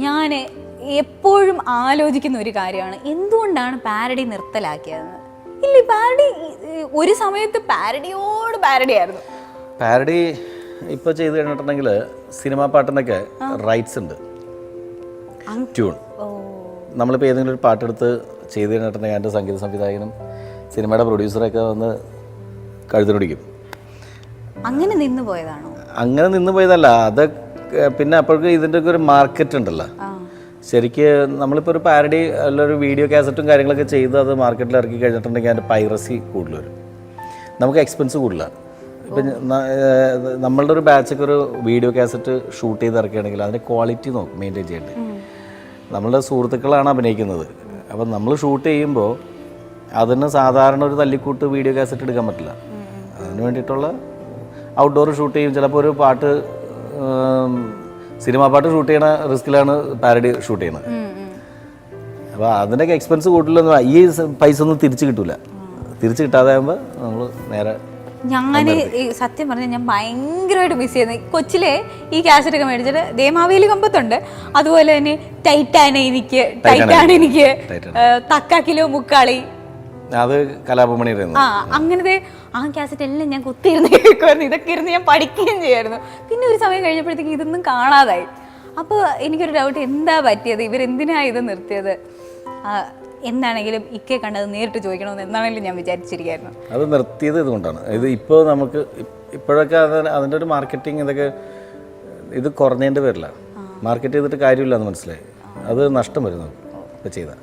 ഞാൻ എപ്പോഴും ആലോചിക്കുന്ന ഒരു കാര്യമാണ്, എന്തുകൊണ്ടാണ് പാരഡി നിർത്തലാക്കിയതെന്ന്. ഇല്ല, പാരഡി ഒരു സമയത്ത് പാരഡി ആയിരുന്നു. പാരഡി ഇപ്പോൾ ചെയ്ത് കഴിഞ്ഞിട്ടുണ്ടെങ്കിൽ സിനിമാ പാട്ടിനൊക്കെ റൈറ്റ്സ് ഉണ്ട്, ട്യൂൺ. നമ്മളിപ്പോൾ ഏതെങ്കിലും ഒരു പാട്ടെടുത്ത് ചെയ്ത് കഴിഞ്ഞിട്ടുണ്ടെങ്കിൽ അതിൻ്റെ സംഗീത സംവിധായകനും സിനിമയുടെ പ്രൊഡ്യൂസറൊക്കെ വന്ന് കഴുത്തിനൊടിക്കും. അങ്ങനെ നിന്ന് പോയതാണോ? അങ്ങനെ നിന്ന് പോയതല്ല, അത് പിന്നെ അപ്പോഴേക്ക് ഇതിൻ്റെ ഒക്കെ ഒരു മാർക്കറ്റ് ഉണ്ടല്ലോ. ശരിക്ക് നമ്മളിപ്പോൾ ഒരു പാരഡി അല്ലൊരു വീഡിയോ കാസറ്റും കാര്യങ്ങളൊക്കെ ചെയ്ത് അത് മാർക്കറ്റിൽ ഇറക്കി കഴിഞ്ഞിട്ടുണ്ടെങ്കിൽ അതിൻ്റെ പൈറസി കൂടുതൽ വരും, നമുക്ക് എക്സ്പെൻസ് കൂടുതലാണ്. ഇപ്പം നമ്മളുടെ ഒരു ബാച്ചൊക്കെ ഒരു വീഡിയോ കാസറ്റ് ഷൂട്ട് ചെയ്ത് ഇറക്കുകയാണെങ്കിൽ അതിൻ്റെ ക്വാളിറ്റി നോക്കും മെയിൻറ്റെയിൻ ചെയ്യേണ്ടത്. നമ്മളുടെ സുഹൃത്തുക്കളാണ് അഭിനയിക്കുന്നത്. അപ്പം നമ്മൾ ഷൂട്ട് ചെയ്യുമ്പോൾ അതിന് സാധാരണ ഒരു തല്ലിക്കൂട്ട് വീഡിയോ കാസറ്റ് എടുക്കാൻ പറ്റില്ല. അതിന് വേണ്ടിയിട്ടുള്ള ഔട്ട്ഡോർ ഷൂട്ട് ചെയ്യും. ചിലപ്പോൾ ഒരു പാട്ട്, സിനിമാ പാട്ട് ഷൂട്ട് ചെയ്യണ റിസ്കിലാണ് പാരഡി ഷൂട്ട് ചെയ്യുന്നത്. അപ്പോൾ അതിൻ്റെയൊക്കെ എക്സ്പെൻസ് കൂടുതലൊന്നും ഈ പൈസ ഒന്നും തിരിച്ച് കിട്ടില്ല. തിരിച്ച് കിട്ടാതെ ആകുമ്പോൾ നമ്മൾ നേരെ ഞാൻ സത്യം പറഞ്ഞാൽ ഞാൻ ഭയങ്കരമായിട്ട് മിസ് ചെയ്യുന്നത്. കൊച്ചിലെ ഈ കാസറ്റൊക്കെ മേടിച്ചിട്ട് ദേമാവേലി കമ്പത്തുണ്ട്, അതുപോലെ തന്നെ ടൈറ്റാനിക്ക്, തക്കാക്കിലോ മുക്കാളി, അത് കലാപമണിയുടെ അങ്ങനത്തെ ആ കാസറ്റ് എല്ലാം ഞാൻ കുത്തിയിരുന്ന് കേൾക്കുമായിരുന്നു. ഇതൊക്കെ ഇരുന്ന് ഞാൻ പഠിക്കുകയും ചെയ്യായിരുന്നു. പിന്നെ ഒരു സമയം കഴിഞ്ഞപ്പോഴത്തേക്ക് ഇതൊന്നും കാണാതായി. അപ്പോൾ എനിക്കൊരു ഡൗട്ട്, എന്താ പറ്റിയത്, ഇവരെന്തിനാണ് ഇത് നിർത്തിയത്? എന്താണെങ്കിലും ഇക്കെ കണ്ടത് നേരിട്ട് ചോദിക്കണമെന്ന് എന്താണെങ്കിലും ഞാൻ വിചാരിച്ചിരിക്കുകയായിരുന്നു. അത് നിർത്തിയത് ഇതുകൊണ്ടാണ്. ഇത് ഇപ്പോൾ നമുക്ക് ഇപ്പോഴൊക്കെ അതിൻ്റെ ഒരു മാർക്കറ്റിംഗ് ഇതൊക്കെ ഇത് കുറഞ്ഞതിൻ്റെ പേരില്ല. മാർക്കറ്റ് ചെയ്തിട്ട് കാര്യമില്ല എന്ന് മനസ്സിലായി. അത് നഷ്ടം വരുന്നു ഇപ്പോൾ ചെയ്താൽ.